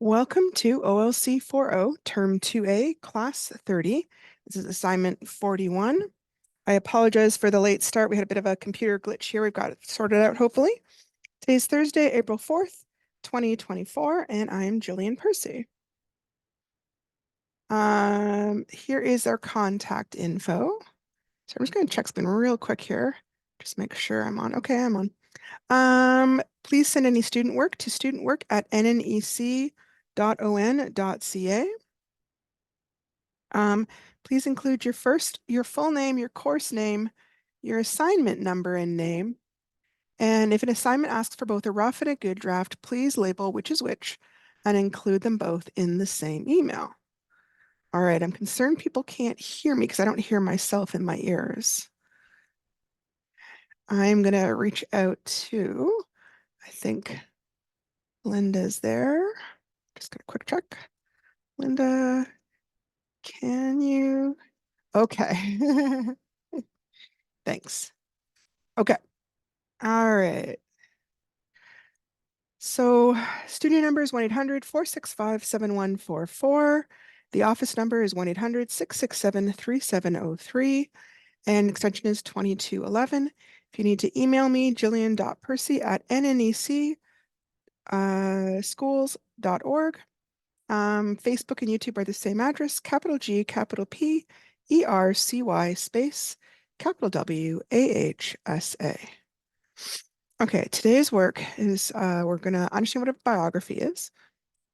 Welcome to OLC 4.0, Term 2A, Class 30. This is assignment 41. I apologize for the late start. We had a bit of a computer glitch here. We've got it sorted out, hopefully. Today's Thursday, April 4th, 2024, and I'm Jillian Percy. Here is our contact info. So I'm just going to check something real quick here. Just make sure I'm on. Okay, I'm on. Please send any student work to studentwork@nnec.on.ca. Please include your full name, your course name, your assignment number and name. And if an assignment asks for both a rough and a good draft, please label which is which and include them both in the same email. All right, I'm concerned people can't hear me because I don't hear myself in my ears. I'm going to reach out to, I think Linda's there. Just gonna quick check. Linda, can you? Okay. Thanks. Okay. All right. So studio number is 1-800-465-7144. The office number is 1-800-667-3703, and extension is 2211. If you need to email me, jillian.percy@nnec schools.org. Facebook and YouTube are the same address, capital G, capital P, ERCY space, capital W, AHSA. Okay, today's work is we're going to understand what a biography is,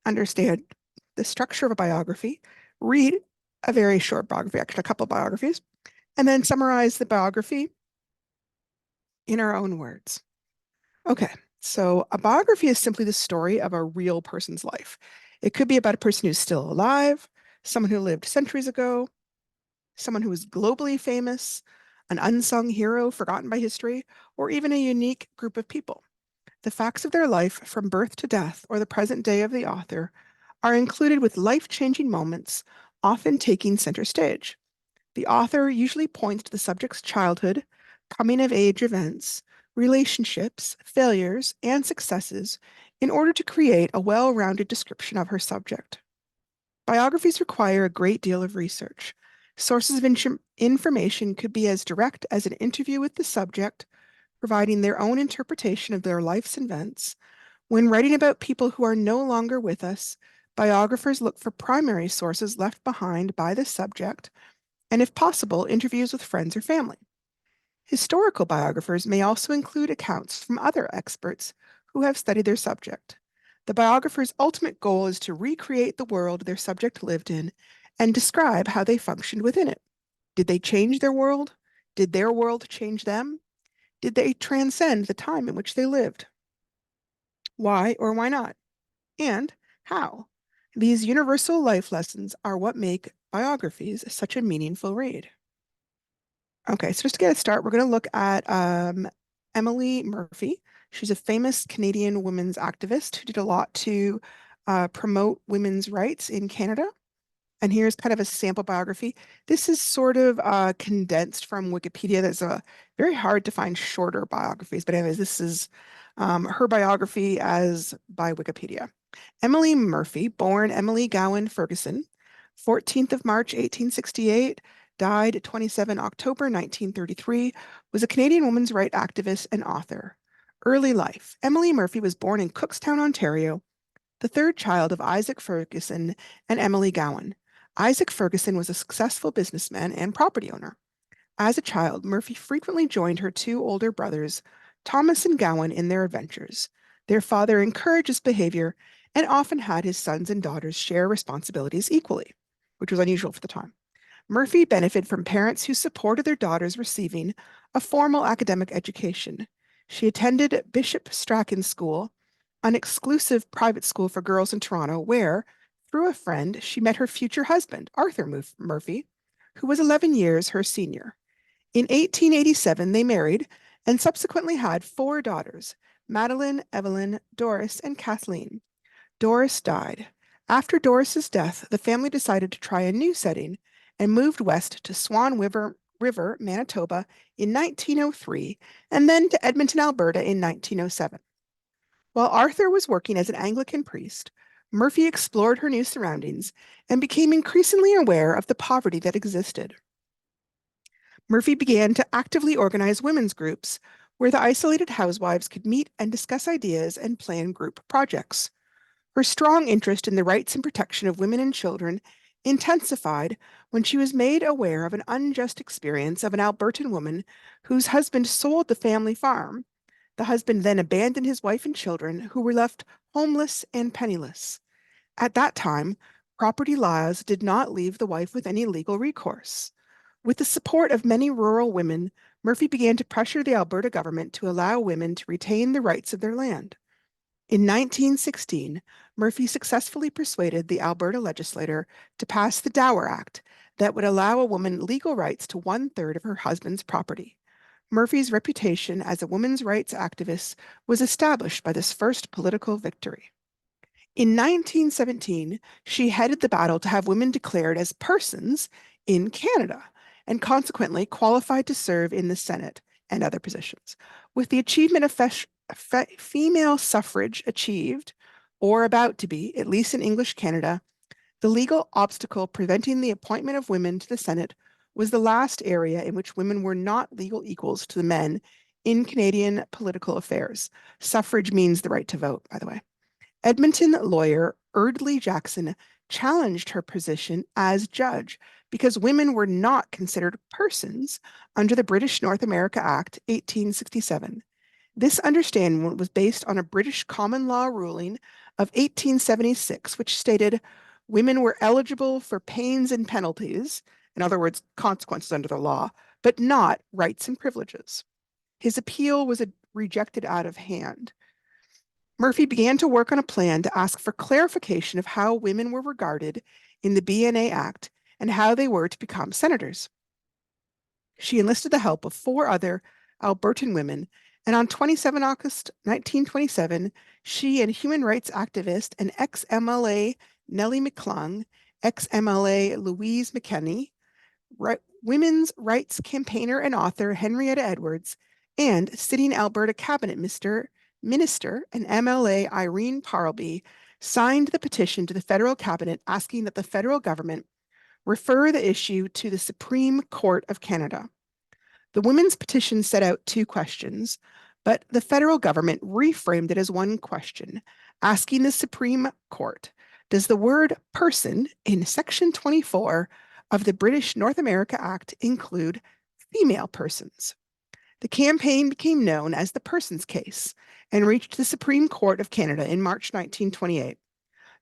understand the structure of a biography, read a very short biography, actually a couple biographies, and then summarize the biography in our own words. Okay, so a biography is simply the story of a real person's life. It could be about a person who's still alive, someone who lived centuries ago, someone who is globally famous, an unsung hero forgotten by history, or even a unique group of people. The facts of their life from birth to death or the present day of the author are included with life-changing moments, often taking center stage. The author usually points to the subject's childhood, coming-of-age events, relationships, failures, and successes in order to create a well-rounded description of her subject. Biographies require a great deal of research. Sources of information could be as direct as an interview with the subject, providing their own interpretation of their life's events. When writing about people who are no longer with us, biographers look for primary sources left behind by the subject, and if possible, interviews with friends or family. Historical biographers may also include accounts from other experts who have studied their subject. The biographer's ultimate goal is to recreate the world their subject lived in and describe how they functioned within it. Did they change their world? Did their world change them? Did they transcend the time in which they lived? Why or why not? And how? These universal life lessons are what make biographies such a meaningful read. Okay, so just to get a start, we're going to look at Emily Murphy. She's a famous Canadian women's activist who did a lot to promote women's rights in Canada. And here's kind of a sample biography. This is sort of condensed from Wikipedia. There's a very hard to find shorter biographies, but anyways, this is her biography as by Wikipedia. Emily Murphy, born Emily Gowan Ferguson, 14th of March, 1868, died 27 October 1933, was a Canadian women's rights activist and author. Early life. Emily Murphy was born in Cookstown, Ontario, the third child of Isaac Ferguson and Emily Gowan. Isaac Ferguson was a successful businessman and property owner. As a child, Murphy frequently joined her two older brothers, Thomas and Gowan, in their adventures. Their father encouraged this behavior and often had his sons and daughters share responsibilities equally, which was unusual for the time. Murphy benefited from parents who supported their daughters receiving a formal academic education. She attended Bishop Strachan School, an exclusive private school for girls in Toronto, where, through a friend, she met her future husband, Arthur Murphy, who was 11 years her senior. In 1887, they married and subsequently had 4 daughters, Madeline, Evelyn, Doris, and Kathleen. Doris died. After Doris's death, the family decided to try a new setting and moved west to Swan River, Manitoba in 1903, and then to Edmonton, Alberta in 1907. While Arthur was working as an Anglican priest, Murphy explored her new surroundings and became increasingly aware of the poverty that existed. Murphy began to actively organize women's groups where the isolated housewives could meet and discuss ideas and plan group projects. Her strong interest in the rights and protection of women and children intensified when she was made aware of an unjust experience of an Albertan woman whose husband sold the family farm. The husband then abandoned his wife and children, who were left homeless and penniless. At that time, property laws did not leave the wife with any legal recourse. With the support of many rural women, Murphy began to pressure the Alberta government to allow women to retain the rights of their land. In 1916, Murphy successfully persuaded the Alberta legislature to pass the Dower Act that would allow a woman legal rights to one-third of her husband's property. Murphy's reputation as a women's rights activist was established by this first political victory. In 1917, she headed the battle to have women declared as persons in Canada and consequently qualified to serve in the Senate and other positions. With the achievement of female suffrage achieved, or about to be, at least in English Canada, the legal obstacle preventing the appointment of women to the Senate was the last area in which women were not legal equals to the men in Canadian political affairs. Suffrage means the right to vote, by the way. Edmonton lawyer Erdley Jackson challenged her position as judge because women were not considered persons under the British North America Act 1867. This understanding was based on a British common law ruling of 1876, which stated women were eligible for pains and penalties, in other words, consequences under the law, but not rights and privileges. His appeal was rejected out of hand. Murphy began to work on a plan to ask for clarification of how women were regarded in the BNA Act and how they were to become senators. She enlisted the help of 4 other Albertan women, and on 27 August 1927, she and human rights activist and ex-MLA Nellie McClung, ex-MLA Louise McKenney, women's rights campaigner and author Henrietta Edwards, and sitting Alberta Cabinet Minister and MLA Irene Parlby signed the petition to the federal cabinet asking that the federal government refer the issue to the Supreme Court of Canada. The women's petition set out 2 questions, but the federal government reframed it as one question, asking the Supreme Court, does the word person in Section 24 of the British North America Act include female persons? The campaign became known as the Persons Case and reached the Supreme Court of Canada in March 1928.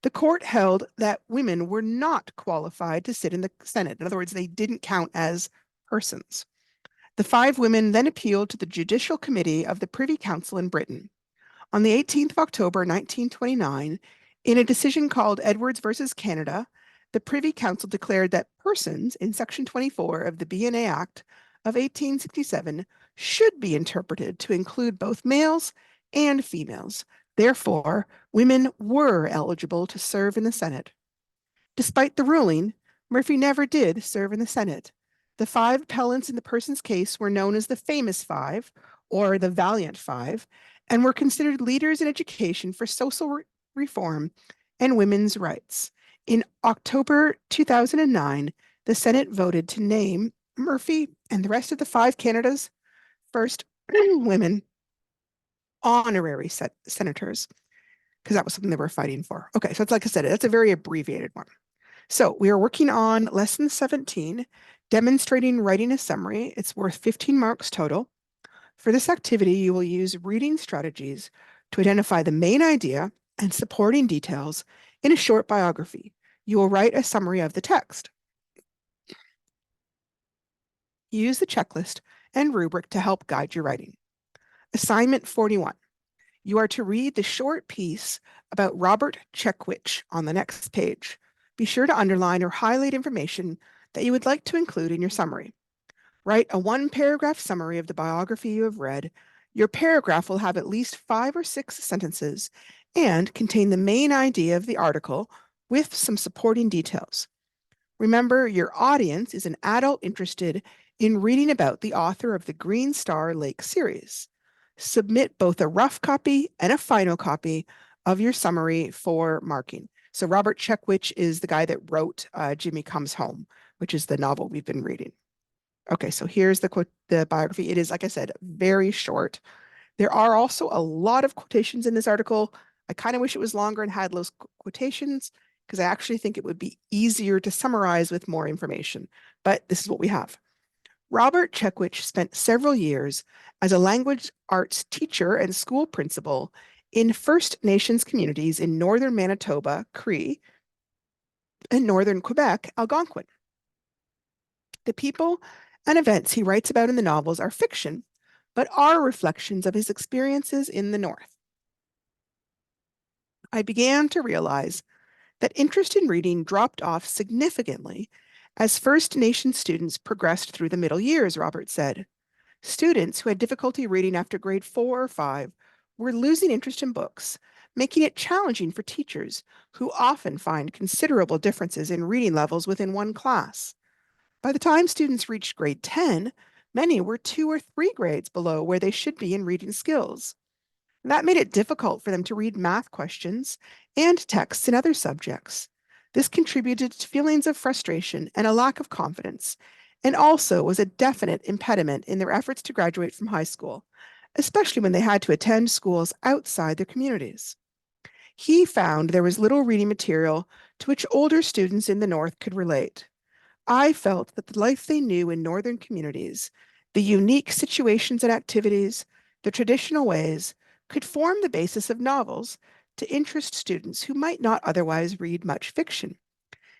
The court held that women were not qualified to sit in the Senate. In other words, they didn't count as persons. The 5 women then appealed to the Judicial Committee of the Privy Council in Britain. On the 18th of October 1929, in a decision called Edwards versus Canada, the Privy Council declared that persons in Section 24 of the BNA Act of 1867 should be interpreted to include both males and females. Therefore, women were eligible to serve in the Senate. Despite the ruling, Murphy never did serve in the Senate. The 5 appellants in the Persons Case were known as the Famous 5, or the Valiant 5, and were considered leaders in education for social reform and women's rights. In October 2009, the Senate voted to name Murphy and the rest of the 5 Canada's first women honorary senators, because that was something they were fighting for. Okay, so it's like I said, that's a very abbreviated one. So we are working on lesson 17, demonstrating writing a summary. It's worth 15 marks total. For this activity, you will use reading strategies to identify the main idea and supporting details in a short biography. You will write a summary of the text. Use the checklist and rubric to help guide your writing. Assignment 41. You are to read the short piece about Robert Checkwich on the next page. Be sure to underline or highlight information that you would like to include in your summary. Write a 1-paragraph summary of the biography you have read. Your paragraph will have at least 5 or 6 sentences and contain the main idea of the article with some supporting details. Remember, your audience is an adult interested in reading about the author of the Green Star Lake series. Submit both a rough copy and a final copy of your summary for marking. So Robert Checkwich is the guy that wrote Jimmy Comes Home, which is the novel we've been reading. Okay, so here's the biography. It is, like I said, very short. There are also a lot of quotations in this article. I kind of wish it was longer and had those quotations because I actually think it would be easier to summarize with more information. But this is what we have. Robert Checkwich spent several years as a language arts teacher and school principal in First Nations communities in northern Manitoba, Cree, and northern Quebec, Algonquin. The people and events he writes about in the novels are fiction, but are reflections of his experiences in the North. I began to realize that interest in reading dropped off significantly as First Nation students progressed through the middle years, Robert said. Students who had difficulty reading after grade 4 or 5 were losing interest in books, making it challenging for teachers who often find considerable differences in reading levels within one class. By the time students reached grade 10, many were 2 or 3 grades below where they should be in reading skills. That made it difficult for them to read math questions and texts in other subjects. This contributed to feelings of frustration and a lack of confidence, and also was a definite impediment in their efforts to graduate from high school, especially when they had to attend schools outside their communities. He found there was little reading material to which older students in the North could relate. I felt that the life they knew in Northern communities, the unique situations and activities, the traditional ways, could form the basis of novels to interest students who might not otherwise read much fiction.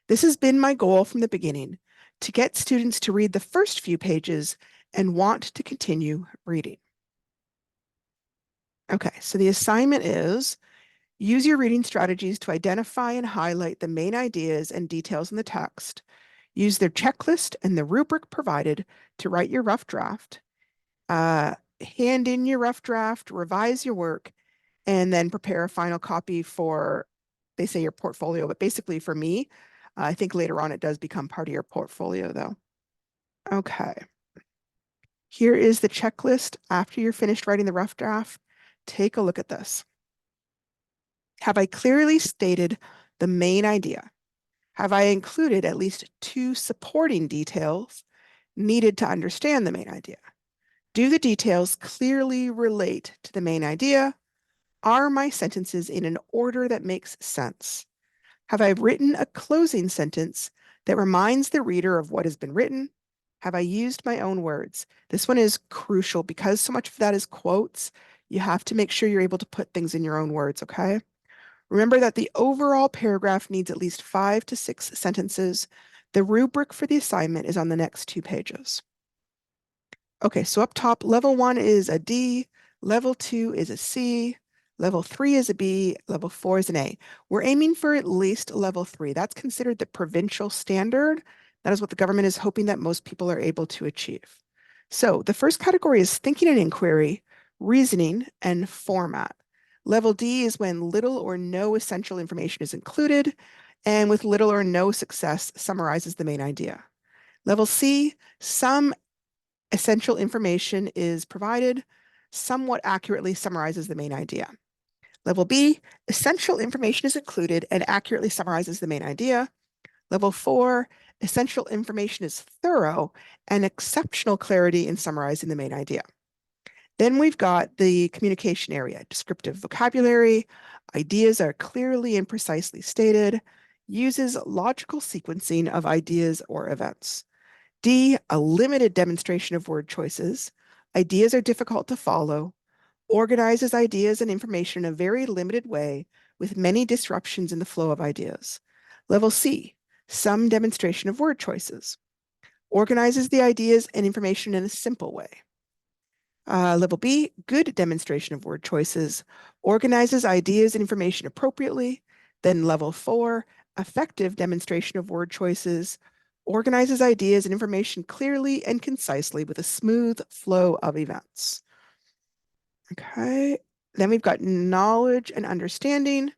This has been my goal from the beginning, to get students to read the first few pages and want to continue reading. Okay, so the assignment is use your reading strategies to identify and highlight the main ideas and details in the text. Use their checklist and the rubric provided to write your rough draft. Hand in your rough draft, revise your work, and then prepare a final copy for, they say, your portfolio. But basically for me, I think later on it does become part of your portfolio though. Okay. Here is the checklist after you're finished writing the rough draft. Take a look at this. Have I clearly stated the main idea? Have I included at least 2 supporting details needed to understand the main idea? Do the details clearly relate to the main idea? Are my sentences in an order that makes sense? Have I written a closing sentence that reminds the reader of what has been written? Have I used my own words? This one is crucial because so much of that is quotes. You have to make sure you're able to put things in your own words, okay? Remember that the overall paragraph needs at least 5 to 6 sentences. The rubric for the assignment is on the next 2 pages. Okay, so up top, level 1 is a D, level 2 is a C, level 3 is a B, level 4 is an A. We're aiming for at least level 3. That's considered the provincial standard. That is what the government is hoping that most people are able to achieve. So the first category is thinking and inquiry, reasoning, and format. Level D is when little or no essential information is included, and with little or no success summarizes the main idea. Level C, some essential information is provided, somewhat accurately summarizes the main idea. Level B, essential information is included and accurately summarizes the main idea. Level 4, essential information is thorough and exceptional clarity in summarizing the main idea. Then we've got the communication area, descriptive vocabulary, ideas are clearly and precisely stated, uses logical sequencing of ideas or events. D, a limited demonstration of word choices. Ideas are difficult to follow. Organizes ideas and information in a very limited way with many disruptions in the flow of ideas. Level C, some demonstration of word choices. Organizes the ideas and information in a simple way. Level B, good demonstration of word choices. Organizes ideas and information appropriately. Then level 4, effective demonstration of word choices. Organizes ideas and information clearly and concisely with a smooth flow of events. Okay, then we've got knowledge and understanding,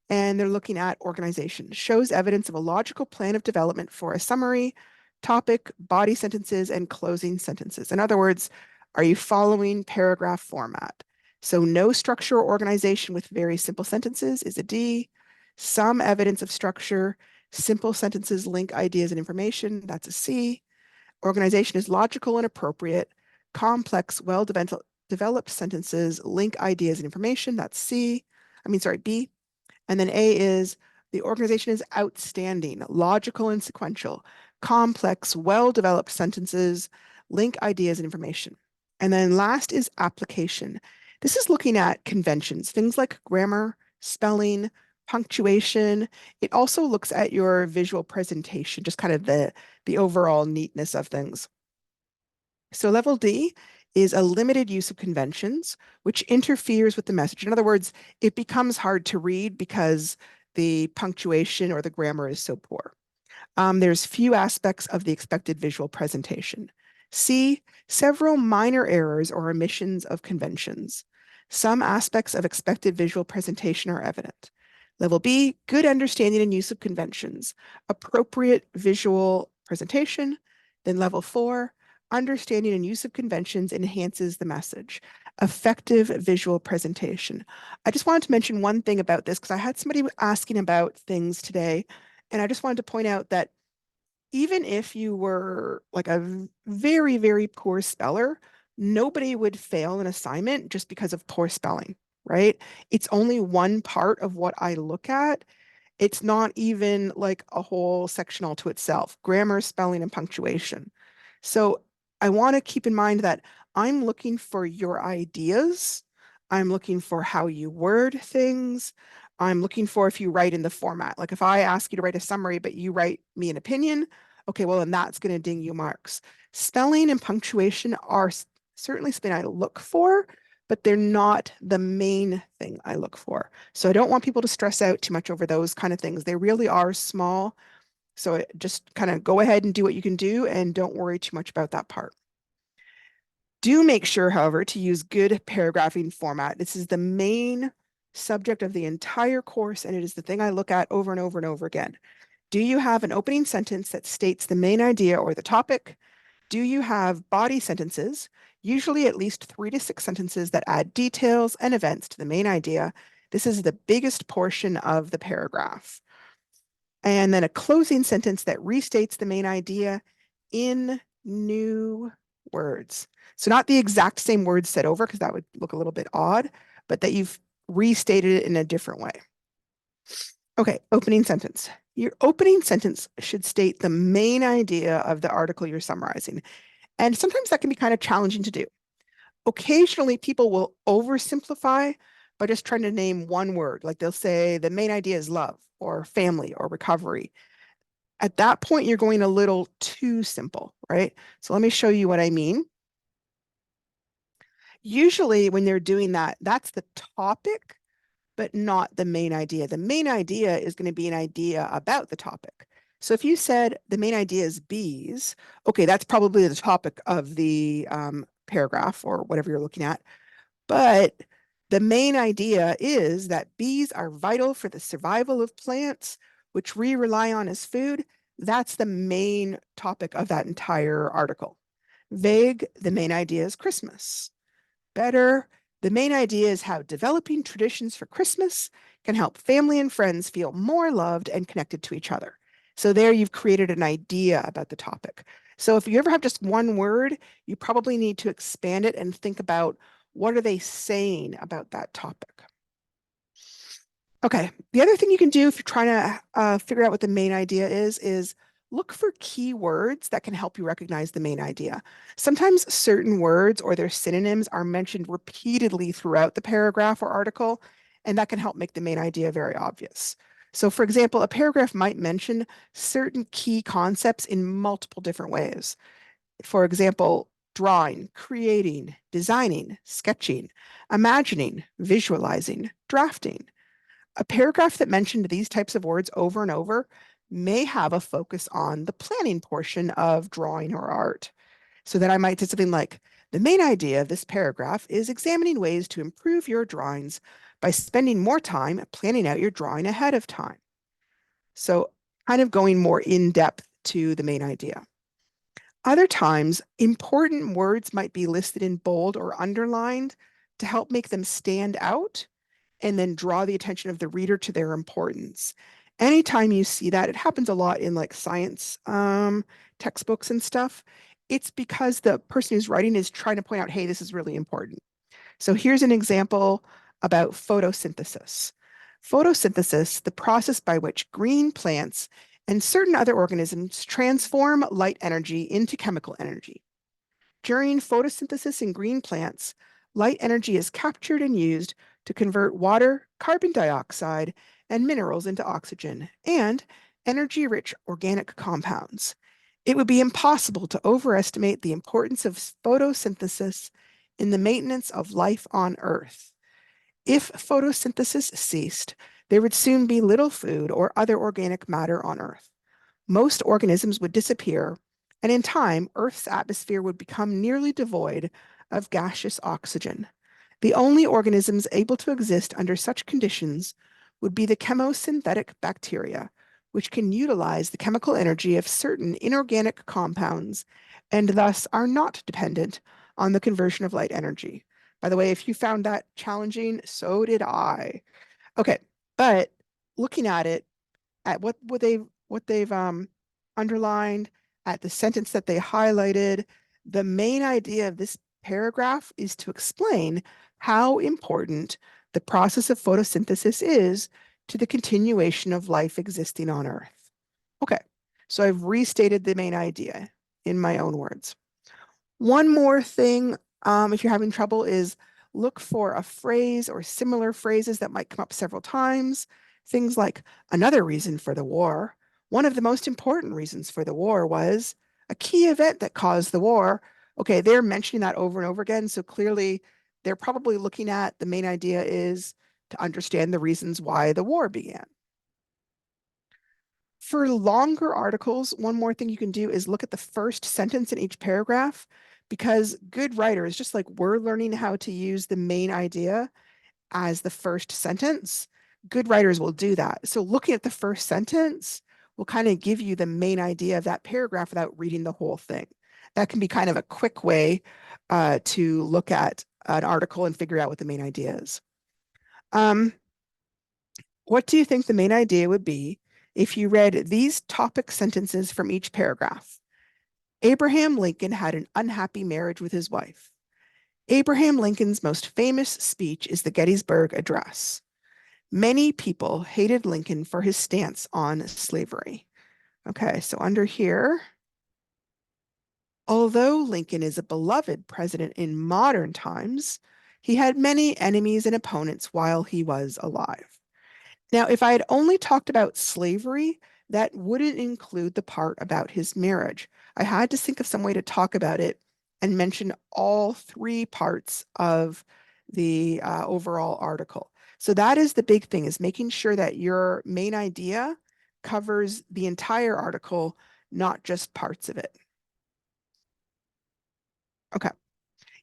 and they're looking at organization. Shows evidence of a logical plan of development for a summary, topic, body sentences, and closing sentences. In other words, are you following paragraph format? So no structure or organization with very simple sentences is a D. Some evidence of structure, simple sentences link ideas and information, that's a C. Organization is logical and appropriate. Complex, well-developed sentences link ideas and information, that's C. B. And then A is the organization is outstanding, logical and sequential. Complex, well-developed sentences link ideas and information. And then last is application. This is looking at conventions, things like grammar, spelling, punctuation. It also looks at your visual presentation, just kind of the overall neatness of things. So level D is a limited use of conventions, which interferes with the message. In other words, it becomes hard to read because the punctuation or the grammar is so poor. There's few aspects of the expected visual presentation. C, several minor errors or omissions of conventions. Some aspects of expected visual presentation are evident. Level B, good understanding and use of conventions, appropriate visual presentation. Then level 4, understanding and use of conventions enhances the message. Effective visual presentation. I just wanted to mention one thing about this because I had somebody asking about things today, and I just wanted to point out that even if you were like a very, very poor speller, nobody would fail an assignment just because of poor spelling, right? It's only one part of what I look at. It's not even like a whole section all to itself, grammar, spelling, and punctuation. So I want to keep in mind that I'm looking for your ideas. I'm looking for how you word things. I'm looking for if you write in the format. Like if I ask you to write a summary, but you write me an opinion, okay, well, then that's going to ding you marks. Spelling and punctuation are certainly something I look for, but they're not the main thing I look for. So I don't want people to stress out too much over those kind of things. They really are small. So just kind of go ahead and do what you can do and don't worry too much about that part. Do make sure, however, to use good paragraphing format. This is the main subject of the entire course, and it is the thing I look at over and over and over again. Do you have an opening sentence that states the main idea or the topic? Do you have body sentences, usually at least 3 to 6 sentences that add details and events to the main idea? This is the biggest portion of the paragraph. And then a closing sentence that restates the main idea in new words. So not the exact same words said over, because that would look a little bit odd, but that you've restated it in a different way. Okay, opening sentence. Your opening sentence should state the main idea of the article you're summarizing. And sometimes that can be kind of challenging to do. Occasionally, people will oversimplify by just trying to name one word. Like they'll say the main idea is love or family or recovery. At that point, you're going a little too simple, right? So let me show you what I mean. Usually when they're doing that, that's the topic, but not the main idea. The main idea is going to be an idea about the topic. So if you said the main idea is bees, okay, that's probably the topic of the paragraph or whatever you're looking at. But the main idea is that bees are vital for the survival of plants, which we rely on as food. That's the main topic of that entire article. Vague, the main idea is Christmas. Better, the main idea is how developing traditions for Christmas can help family and friends feel more loved and connected to each other. So there you've created an idea about the topic. So if you ever have just one word, you probably need to expand it and think about what are they saying about that topic. Okay, the other thing you can do if you're trying to figure out what the main idea is look for keywords that can help you recognize the main idea. Sometimes certain words or their synonyms are mentioned repeatedly throughout the paragraph or article, and that can help make the main idea very obvious. So for example, a paragraph might mention certain key concepts in multiple different ways. For example, drawing, creating, designing, sketching, imagining, visualizing, drafting. A paragraph that mentioned these types of words over and over may have a focus on the planning portion of drawing or art. So that I might say something like, the main idea of this paragraph is examining ways to improve your drawings by spending more time planning out your drawing ahead of time. So kind of going more in depth to the main idea. Other times, important words might be listed in bold or underlined to help make them stand out and then draw the attention of the reader to their importance. Anytime you see that, it happens a lot in like science textbooks and stuff. It's because the person who's writing is trying to point out, hey, this is really important. So here's an example about photosynthesis. Photosynthesis, the process by which green plants and certain other organisms transform light energy into chemical energy. During photosynthesis in green plants, light energy is captured and used to convert water, carbon dioxide, and minerals into oxygen and energy-rich organic compounds. It would be impossible to overestimate the importance of photosynthesis in the maintenance of life on Earth. If photosynthesis ceased, there would soon be little food or other organic matter on Earth. Most organisms would disappear, and in time, Earth's atmosphere would become nearly devoid of gaseous oxygen. The only organisms able to exist under such conditions would be the chemosynthetic bacteria, which can utilize the chemical energy of certain inorganic compounds and thus are not dependent on the conversion of light energy. By the way, if you found that challenging, so did I. Okay, but looking at it, at what they've underlined, at the sentence that they highlighted, the main idea of this paragraph is to explain how important the process of photosynthesis is to the continuation of life existing on Earth. Okay, so I've restated the main idea in my own words. One more thing, if you're having trouble, is look for a phrase or similar phrases that might come up several times. Things like another reason for the war. One of the most important reasons for the war was a key event that caused the war. Okay, they're mentioning that over and over again. So clearly they're probably looking at the main idea is to understand the reasons why the war began. For longer articles, one more thing you can do is look at the first sentence in each paragraph, because good writers, just like we're learning how to use the main idea as the first sentence, good writers will do that. So looking at the first sentence will kind of give you the main idea of that paragraph without reading the whole thing. That can be kind of a quick way to look at an article and figure out what the main idea is. What do you think the main idea would be if you read these topic sentences from each paragraph? Abraham Lincoln had an unhappy marriage with his wife. Abraham Lincoln's most famous speech is the Gettysburg Address. Many people hated Lincoln for his stance on slavery. Okay, so under here, although Lincoln is a beloved president in modern times, he had many enemies and opponents while he was alive. Now, if I had only talked about slavery, that wouldn't include the part about his marriage. I had to think of some way to talk about it and mention all three parts of the overall article. So that is the big thing, is making sure that your main idea covers the entire article, not just parts of it. Okay.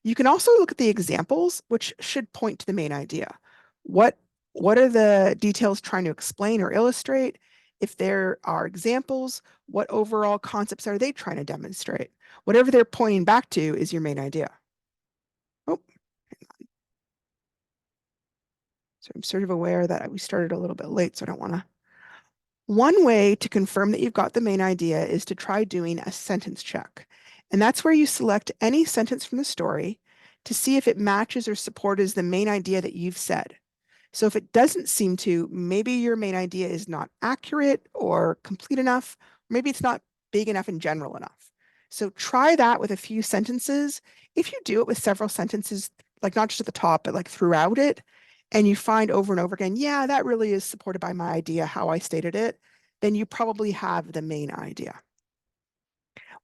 You can also look at the examples, which should point to the main idea. What are the details trying to explain or illustrate? If there are examples, what overall concepts are they trying to demonstrate? Whatever they're pointing back to is your main idea. Oh, so I'm sort of aware that we started a little bit late, so I don't want to. One way to confirm that you've got the main idea is to try doing a sentence check. And that's where you select any sentence from the story to see if it matches or supports the main idea that you've said. So if it doesn't seem to, maybe your main idea is not accurate or complete enough, maybe it's not big enough and general enough. So try that with a few sentences. If you do it with several sentences, like not just at the top, but like throughout it, and you find over and over again, yeah, that really is supported by my idea, how I stated it, then you probably have the main idea.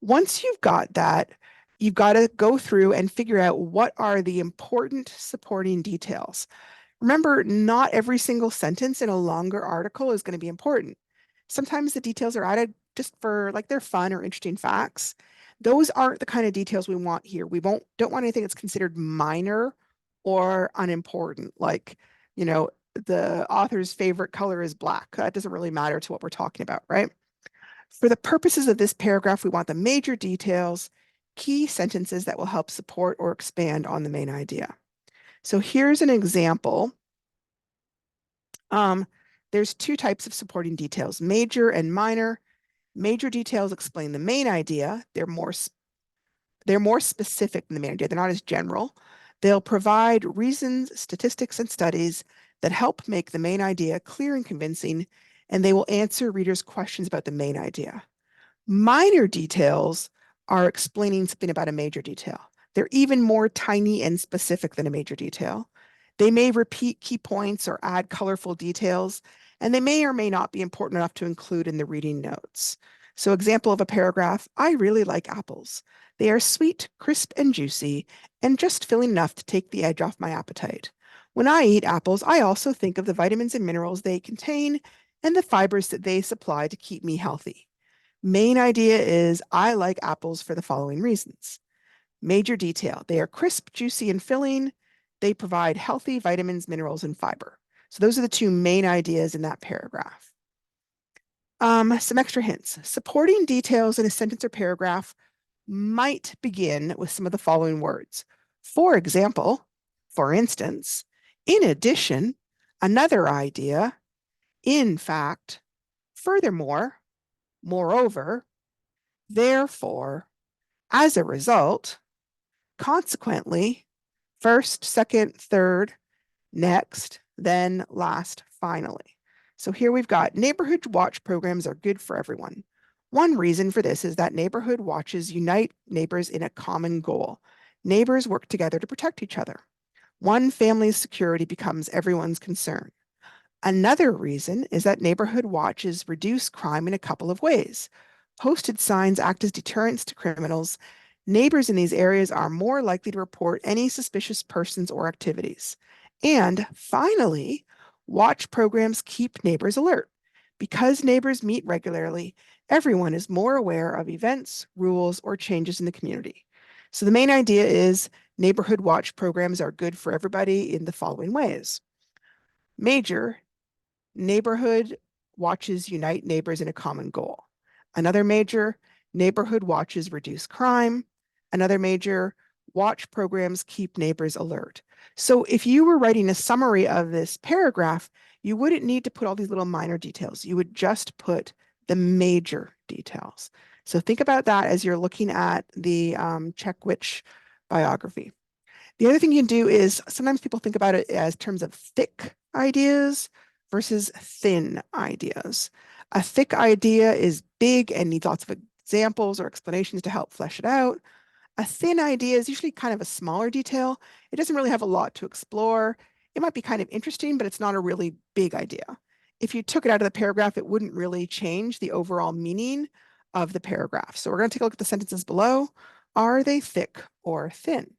Once you've got that, you've got to go through and figure out what are the important supporting details. Remember, not every single sentence in a longer article is going to be important. Sometimes the details are added just for like they're fun or interesting facts. Those aren't the kind of details we want here. We don't want anything that's considered minor or unimportant, like, the author's favorite color is black. That doesn't really matter to what we're talking about, right? For the purposes of this paragraph, we want the major details, key sentences that will help support or expand on the main idea. So here's an example There's two types of supporting details, major and minor. Major details explain the main idea. They're more specific than the main idea. They're not as general. They'll provide reasons, statistics, and studies that help make the main idea clear and convincing, and they will answer readers' questions about the main idea. Minor details are explaining something about a major detail. They're even more tiny and specific than a major detail. They may repeat key points or add colorful details, and they may or may not be important enough to include in the reading notes. So, example of a paragraph, I really like apples. They are sweet, crisp, and juicy, and just filling enough to take the edge off my appetite. When I eat apples, I also think of the vitamins and minerals they contain and the fibers that they supply to keep me healthy. Main idea is I like apples for the following reasons. Major detail, they are crisp, juicy, and filling. They provide healthy vitamins, minerals, and fiber. So those are the two main ideas in that paragraph. Some extra hints. Supporting details in a sentence or paragraph might begin with some of the following words. For example, for instance, in addition, another idea, in fact, furthermore, moreover, therefore, as a result, consequently, first, second, third, next, then, last, finally. So here we've got neighborhood watch programs are good for everyone. One reason for this is that neighborhood watches unite neighbors in a common goal. Neighbors work together to protect each other. One family's security becomes everyone's concern. Another reason is that neighborhood watches reduce crime in a couple of ways. Posted signs act as deterrents to criminals. Neighbors in these areas are more likely to report any suspicious persons or activities. And finally, watch programs keep neighbors alert. Because neighbors meet regularly, everyone is more aware of events, rules, or changes in the community. So the main idea is neighborhood watch programs are good for everybody in the following ways. Major, neighborhood watches unite neighbors in a common goal. Another major, neighborhood watches reduce crime. Another major, watch programs keep neighbors alert. So if you were writing a summary of this paragraph, you wouldn't need to put all these little minor details. You would just put the major details. So think about that as you're looking at the check which biography. The other thing you can do is sometimes people think about it as terms of thick ideas versus thin ideas. A thick idea is big and needs lots of examples or explanations to help flesh it out. A thin idea is usually kind of a smaller detail. It doesn't really have a lot to explore. It might be kind of interesting, but it's not a really big idea. If you took it out of the paragraph, it wouldn't really change the overall meaning of the paragraph. So we're going to take a look at the sentences below. Are they thick or thin?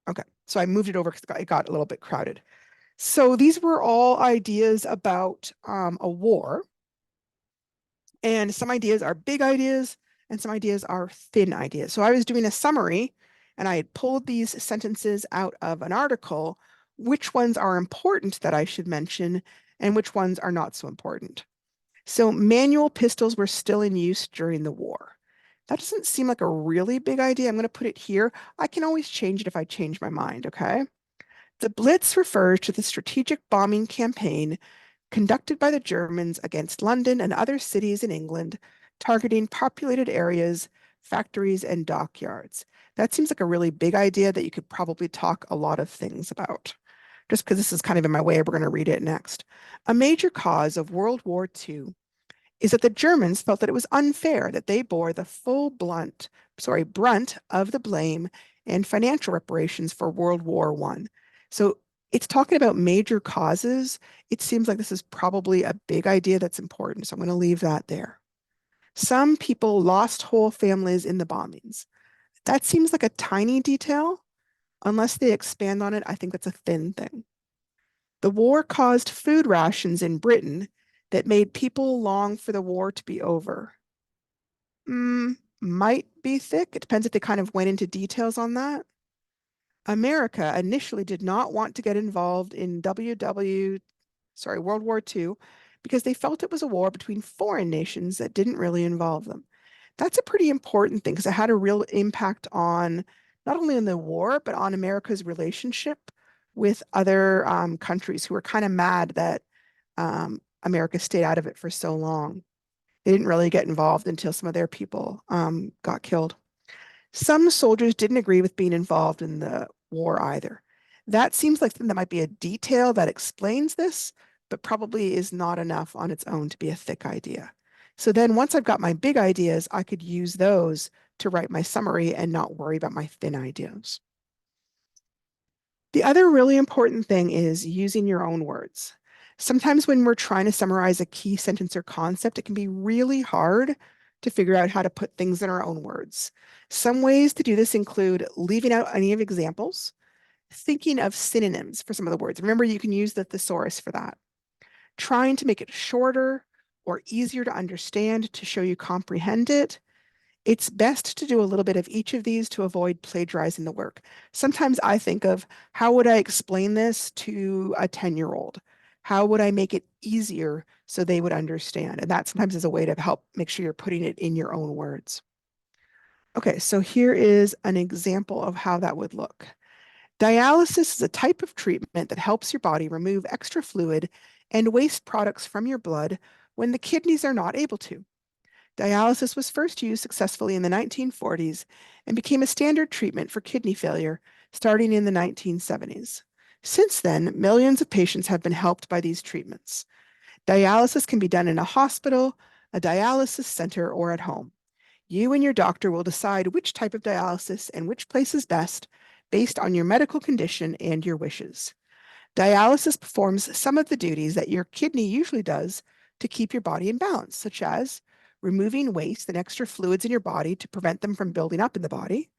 Okay, so I moved it over because it got a little bit crowded. So these were all ideas about a war. And some ideas are big ideas and some ideas are thin ideas. So I was doing a summary and I had pulled these sentences out of an article, which ones are important that I should mention and which ones are not so important. So manual pistols were still in use during the war. That doesn't seem like a really big idea. I'm going to put it here. I can always change it if I change my mind, okay? The Blitz refers to the strategic bombing campaign conducted by the Germans against London and other cities in England, targeting populated areas, factories, and dockyards. That seems like a really big idea that you could probably talk a lot of things about. Just because this is kind of in my way, we're going to read it next. A major cause of World War II is that the Germans felt that it was unfair that they bore the full brunt of the blame and financial reparations for World War I. So it's talking about major causes. It seems like this is probably a big idea that's important. So I'm going to leave that there. Some people lost whole families in the bombings. That seems like a tiny detail. Unless they expand on it, I think that's a thin thing. The war caused food rations in Britain that made people long for the war to be over. Might be thick. It depends if they kind of went into details on that. America initially did not want to get involved in World War II because they felt it was a war between foreign nations that didn't really involve them. That's a pretty important thing because it had a real impact on not only in the war, but on America's relationship with other countries who were kind of mad that America stayed out of it for so long. They didn't really get involved until some of their people got killed. Some soldiers didn't agree with being involved in the war either. That seems like something that might be a detail that explains this, but probably is not enough on its own to be a thick idea. So then once I've got my big ideas, I could use those to write my summary and not worry about my thin ideas. The other really important thing is using your own words. Sometimes when we're trying to summarize a key sentence or concept, it can be really hard to figure out how to put things in our own words. Some ways to do this include leaving out any of examples, thinking of synonyms for some of the words. Remember, you can use the thesaurus for that. Trying to make it shorter or easier to understand to show you comprehend it. It's best to do a little bit of each of these to avoid plagiarizing the work. Sometimes I think of how would I explain this to a 10-year-old? How would I make it easier so they would understand? And that sometimes is a way to help make sure you're putting it in your own words. Okay, so here is an example of how that would look. Dialysis is a type of treatment that helps your body remove extra fluid and waste products from your blood when the kidneys are not able to. Dialysis was first used successfully in the 1940s and became a standard treatment for kidney failure starting in the 1970s. Since then, millions of patients have been helped by these treatments. Dialysis can be done in a hospital, a dialysis center, or at home. You and your doctor will decide which type of dialysis and which place is best based on your medical condition and your wishes. Dialysis performs some of the duties that your kidney usually does to keep your body in balance, such as removing waste and extra fluids in your body to prevent them from building up in the body,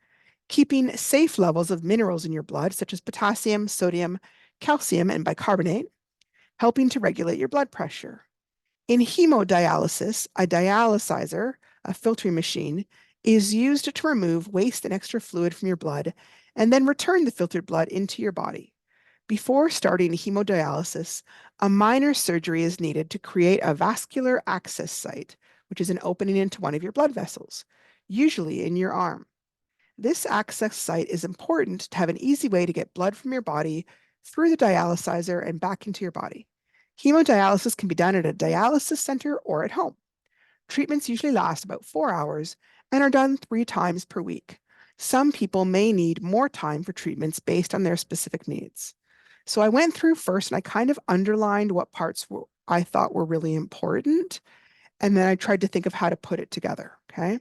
keeping safe levels of minerals in your blood, such as potassium, sodium, calcium, and bicarbonate, helping to regulate your blood pressure. In hemodialysis, a dialyzer, a filtering machine, is used to remove waste and extra fluid from your blood and then return the filtered blood into your body. Before starting hemodialysis, a minor surgery is needed to create a vascular access site, which is an opening into one of your blood vessels, usually in your arm. This access site is important to have an easy way to get blood from your body through the dialyzer and back into your body. Hemodialysis can be done at a dialysis center or at home. Treatments usually last about 4 hours and are done 3 times per week. Some people may need more time for treatments based on their specific needs. So I went through first and I kind of underlined what parts I thought were really important. And then I tried to think of how to put it together. Okay.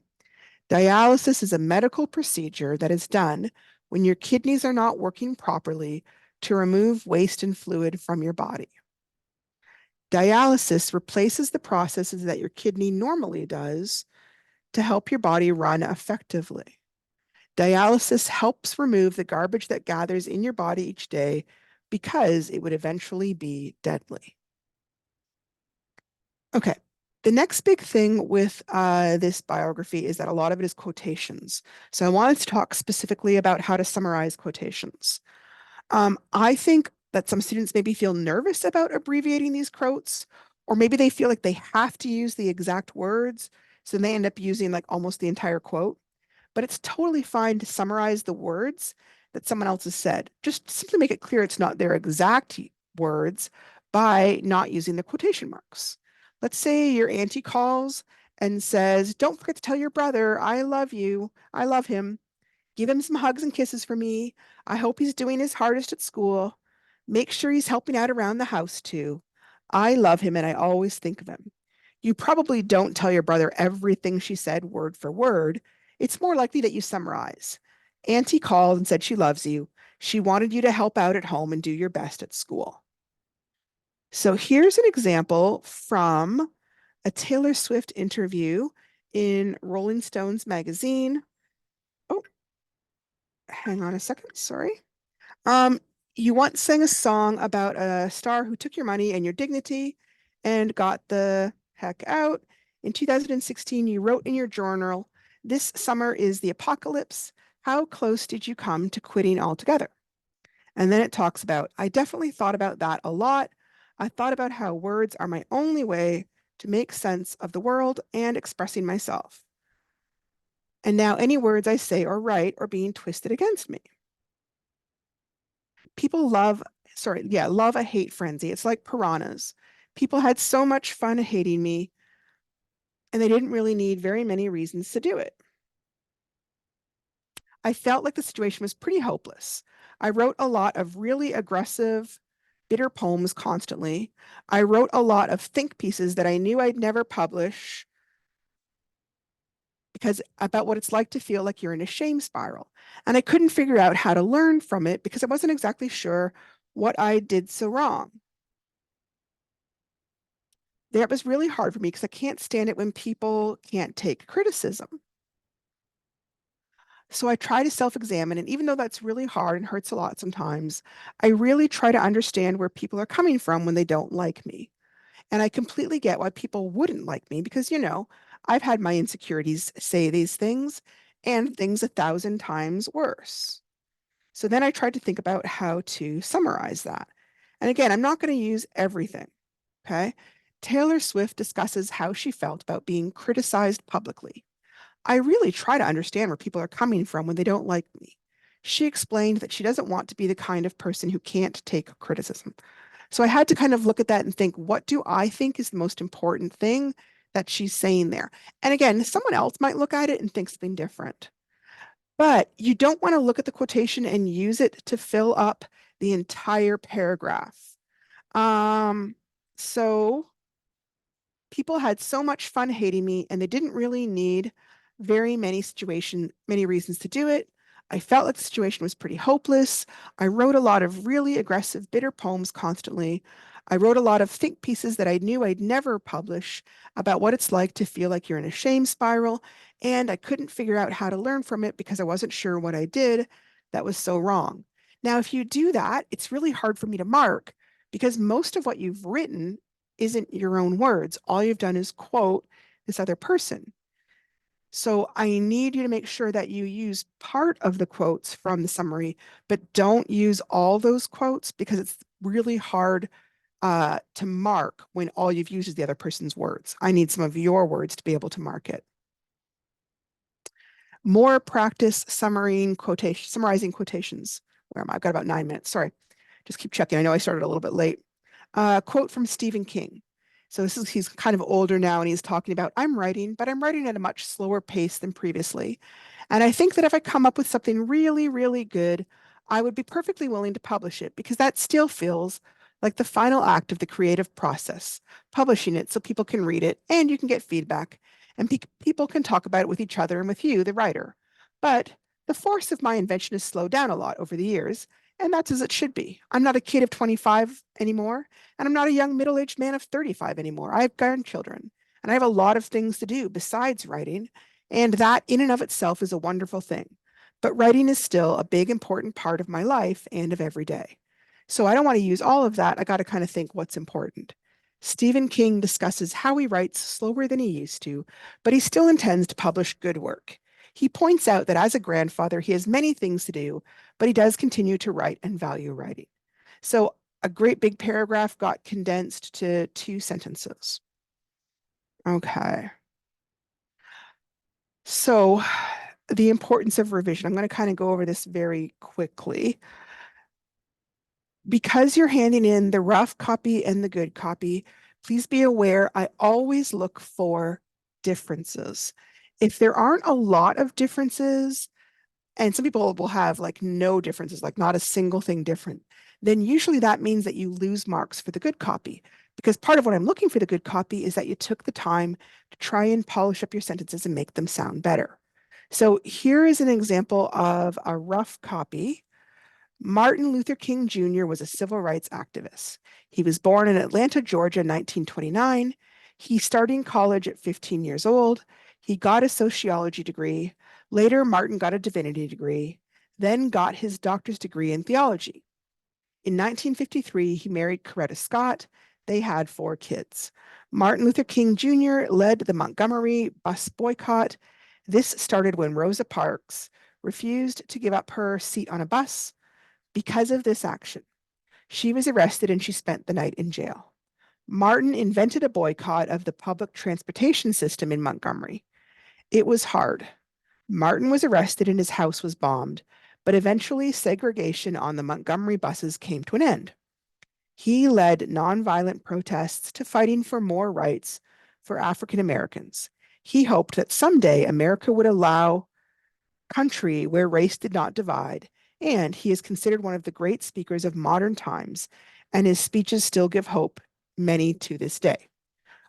Dialysis is a medical procedure that is done when your kidneys are not working properly to remove waste and fluid from your body. Dialysis replaces the processes that your kidney normally does to help your body run effectively. Dialysis helps remove the garbage that gathers in your body each day because it would eventually be deadly. Okay. The next big thing with this biography is that a lot of it is quotations. So I wanted to talk specifically about how to summarize quotations. I think that some students maybe feel nervous about abbreviating these quotes, or maybe they feel like they have to use the exact words, so then they end up using like almost the entire quote. But it's totally fine to summarize the words that someone else has said. Just simply make it clear it's not their exact words by not using the quotation marks. Let's say your auntie calls and says, "Don't forget to tell your brother I love you. I love him. Give him some hugs and kisses for me. I hope he's doing his hardest at school. Make sure he's helping out around the house too. I love him and I always think of him." You probably don't tell your brother everything she said word for word. It's more likely that you summarize. Auntie called and said she loves you. She wanted you to help out at home and do your best at school. So here's an example from a Taylor Swift interview in Rolling Stones magazine. Oh, hang on a second. Sorry. Um, you once sang a song about a star who took your money and your dignity and got the heck out. In 2016, you wrote in your journal, "This summer is the apocalypse. How close did you come to quitting altogether?" And then it talks about, "I definitely thought about that a lot. I thought about how words are my only way to make sense of the world and expressing myself. And now any words I say or write are being twisted against me." People love a hate frenzy. It's like piranhas. People had so much fun hating me, and they didn't really need very many reasons to do it. I felt like the situation was pretty hopeless. I wrote a lot of really aggressive, bitter poems constantly. I wrote a lot of think pieces that I knew I'd never publish because about what it's like to feel like you're in a shame spiral. And I couldn't figure out how to learn from it because I wasn't exactly sure what I did so wrong. That was really hard for me because I can't stand it when people can't take criticism. So I try to self-examine, and even though that's really hard and hurts a lot sometimes, I really try to understand where people are coming from when they don't like me. And I completely get why people wouldn't like me because, I've had my insecurities say these things and things 1,000 times worse. So then I tried to think about how to summarize that. And again, I'm not going to use everything. Okay. Taylor Swift discusses how she felt about being criticized publicly. I really try to understand where people are coming from when they don't like me. She explained that she doesn't want to be the kind of person who can't take criticism. So I had to kind of look at that and think, what do I think is the most important thing that she's saying there? And again, someone else might look at it and think something different. But you don't want to look at the quotation and use it to fill up the entire paragraph. Um, so people had so much fun hating me, and they didn't really need many reasons to do it. I felt like the situation was pretty hopeless. I wrote a lot of really aggressive, bitter poems constantly. I wrote a lot of think pieces that I knew I'd never publish about what it's like to feel like you're in a shame spiral. And I couldn't figure out how to learn from it because I wasn't sure what I did that was so wrong. Now, if you do that, it's really hard for me to mark because most of what you've written isn't your own words. All you've done is quote this other person. So I need you to make sure that you use part of the quotes from the summary, but don't use all those quotes because it's really hard to mark when all you've used is the other person's words. I need some of your words to be able to mark it. More practice summarizing quotations. Where am I? I've got about 9 minutes. Sorry. Just keep checking. I know I started a little bit late. Quote from Stephen King. So he's kind of older now and he's talking about, I'm writing, but I'm writing at a much slower pace than previously. And I think that if I come up with something really, really good, I would be perfectly willing to publish it because that still feels like the final act of the creative process, publishing it so people can read it and you can get feedback and people can talk about it with each other and with you, the writer. But the force of my invention has slowed down a lot over the years, and that's as it should be. I'm not a kid of 25 anymore, and I'm not a young middle-aged man of 35 anymore. I have grandchildren, and I have a lot of things to do besides writing, and that in and of itself is a wonderful thing. But writing is still a big, important part of my life and of every day. So I don't want to use all of that. I got to kind of think what's important. Stephen King discusses how he writes slower than he used to, but he still intends to publish good work. He points out that as a grandfather, he has many things to do, but he does continue to write and value writing. So a great big paragraph got condensed to 2 sentences. Okay. So the importance of revision. I'm going to kind of go over this very quickly. Because you're handing in the rough copy and the good copy, please be aware I always look for differences. If there aren't a lot of differences, and some people will have like no differences, like not a single thing different, then usually that means that you lose marks for the good copy. Because part of what I'm looking for the good copy is that you took the time to try and polish up your sentences and make them sound better. So here is an example of a rough copy. Martin Luther King Jr. was a civil rights activist. He was born in Atlanta, Georgia in 1929. He started college at 15 years old. He got a sociology degree. Later, Martin got a divinity degree, then got his doctor's degree in theology. In 1953, he married Coretta Scott. They had 4 kids. Martin Luther King Jr. led the Montgomery bus boycott. This started when Rosa Parks refused to give up her seat on a bus. Because of this action, she was arrested and she spent the night in jail. Martin invented a boycott of the public transportation system in Montgomery. It was hard. Martin was arrested and his house was bombed, but eventually segregation on the Montgomery buses came to an end. He led nonviolent protests to fighting for more rights for African Americans. He hoped that someday America would allow country where race did not divide, and he is considered one of the great speakers of modern times, and his speeches still give hope, many to this day.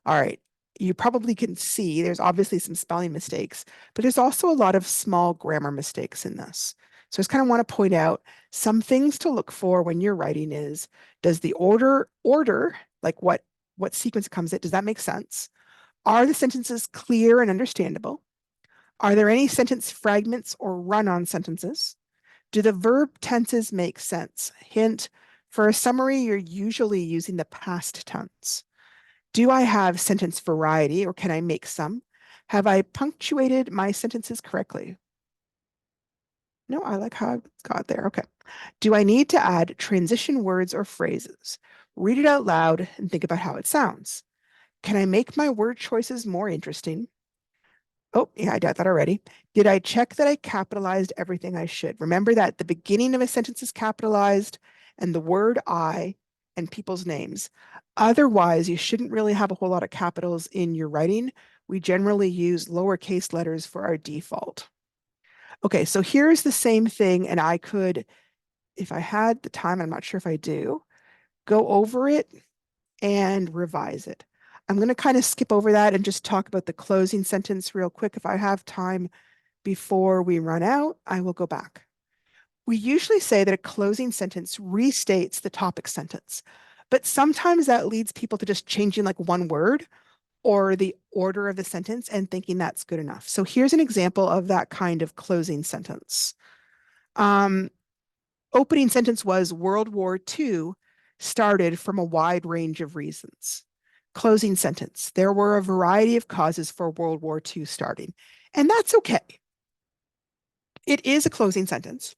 All right. You probably can see there's obviously some spelling mistakes, but there's also a lot of small grammar mistakes in this. So I just kind of want to point out some things to look for when you're writing is, does the order, like what sequence it comes in, does that make sense? Are the sentences clear and understandable? Are there any sentence fragments or run-on sentences? Do the verb tenses make sense? Hint, for a summary, you're usually using the past tense. Do I have sentence variety or can I make some? Have I punctuated my sentences correctly? No, I like how I got there. Okay. Do I need to add transition words or phrases? Read it out loud and think about how it sounds. Can I make my word choices more interesting? Oh, yeah, I got that already. Did I check that I capitalized everything I should? Remember that the beginning of a sentence is capitalized and the word I and people's names. Otherwise, you shouldn't really have a whole lot of capitals in your writing. We generally use lowercase letters for our default. Okay, so here's the same thing, and I could, if I had the time, I'm not sure if I do, go over it and revise it. I'm going to kind of skip over that and just talk about the closing sentence real quick. If I have time before we run out, I will go back. We usually say that a closing sentence restates the topic sentence, but sometimes that leads people to just changing like one word or the order of the sentence and thinking that's good enough. So here's an example of that kind of closing sentence. Um, Opening sentence was World War II started from a wide range of reasons. Closing sentence, there were a variety of causes for World War II starting. And that's okay. It is a closing sentence.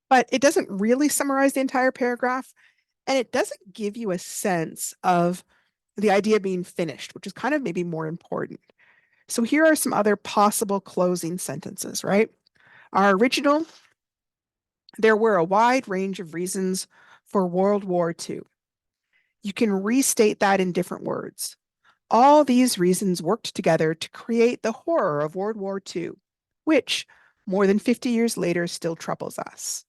But it doesn't really summarize the entire paragraph. And it doesn't give you a sense of the idea being finished, which is kind of maybe more important. So here are some other possible closing sentences, right? Our original, there were a wide range of reasons for World War II. You can restate that in different words. All these reasons worked together to create the horror of World War II, which more than 50 years later still troubles us.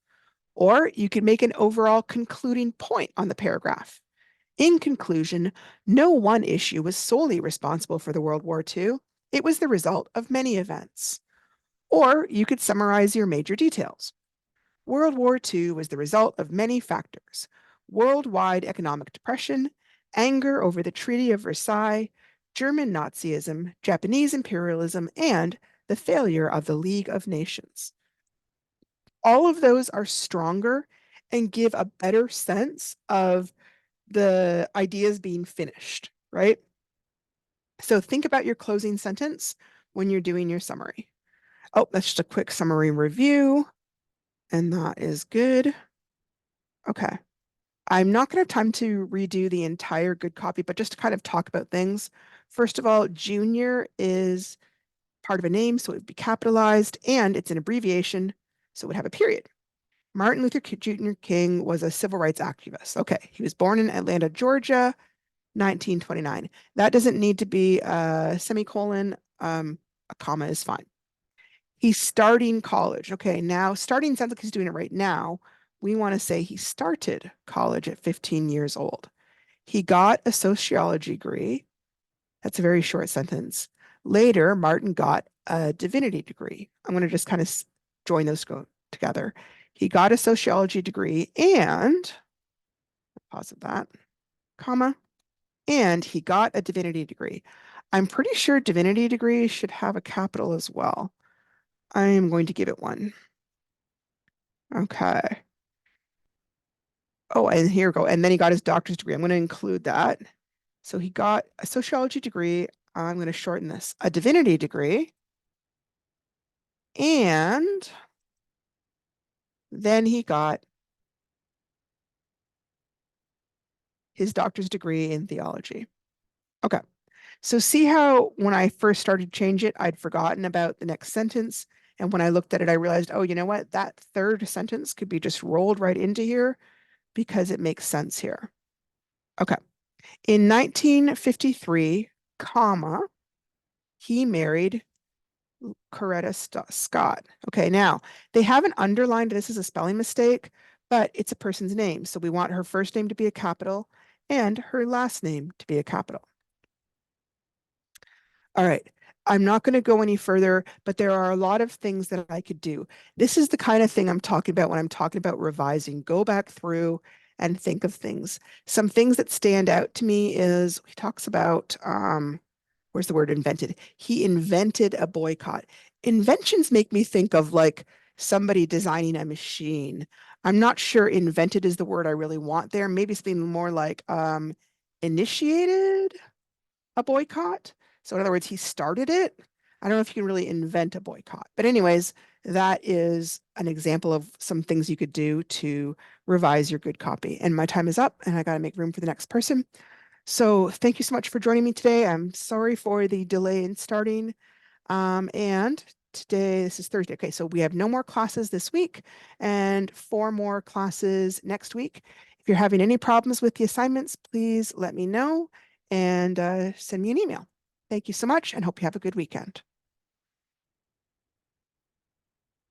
Or you can make an overall concluding point on the paragraph. In conclusion, no one issue was solely responsible for the World War II. It was the result of many events. Or you could summarize your major details. World War II was the result of many factors: worldwide economic depression, anger over the Treaty of Versailles, German Nazism, Japanese imperialism, and the failure of the League of Nations. All of those are stronger and give a better sense of the ideas being finished, right? So think about your closing sentence when you're doing your summary. Oh, that's just a quick summary review, and that is good. Okay. I'm not going to have time to redo the entire good copy, but just to kind of talk about things. First of all, junior is part of a name, so it would be capitalized, and it's an abbreviation, so it would have a period. Martin Luther Jr. King was a civil rights activist. Okay, he was born in Atlanta, Georgia, 1929. That doesn't need to be a semicolon. A comma is fine. He's starting college. Okay, now starting sounds like he's doing it right now. We want to say he started college at 15 years old. He got a sociology degree. That's a very short sentence. Later, Martin got a divinity degree. I'm going to just kind of join those together. He got a sociology degree and, pause of that, comma, and he got a divinity degree. I'm pretty sure divinity degree should have a capital as well. I am going to give it one. Okay. Oh, and here we go. And then he got his doctor's degree. I'm going to include that. So he got a sociology degree. I'm going to shorten this, a divinity degree. And then he got his doctor's degree in theology. Okay. So see how when I first started to change it, I'd forgotten about the next sentence. And when I looked at it, I realized, oh, you know what? That third sentence could be just rolled right into here because it makes sense here. Okay. In 1953, comma, he married Coretta Scott. Okay, now they haven't underlined this as a spelling mistake, but it's a person's name. So we want her first name to be a capital and her last name to be a capital. All right. I'm not going to go any further, but there are a lot of things that I could do. This is the kind of thing I'm talking about when I'm talking about revising. Go back through and think of things. Some things that stand out to me is he talks about where's the word invented? He invented a boycott. Inventions make me think of like somebody designing a machine. I'm not sure invented is the word I really want there. Maybe something more like initiated a boycott. So in other words, he started it. I don't know if you can really invent a boycott. But anyways, that is an example of some things you could do to revise your good copy. And my time is up and I got to make room for the next person. So thank you so much for joining me today. I'm sorry for the delay in starting. And today, this is Thursday. Okay, so we have no more classes this week and 4 more classes next week. If you're having any problems with the assignments, please let me know and send me an email. Thank you so much and hope you have a good weekend.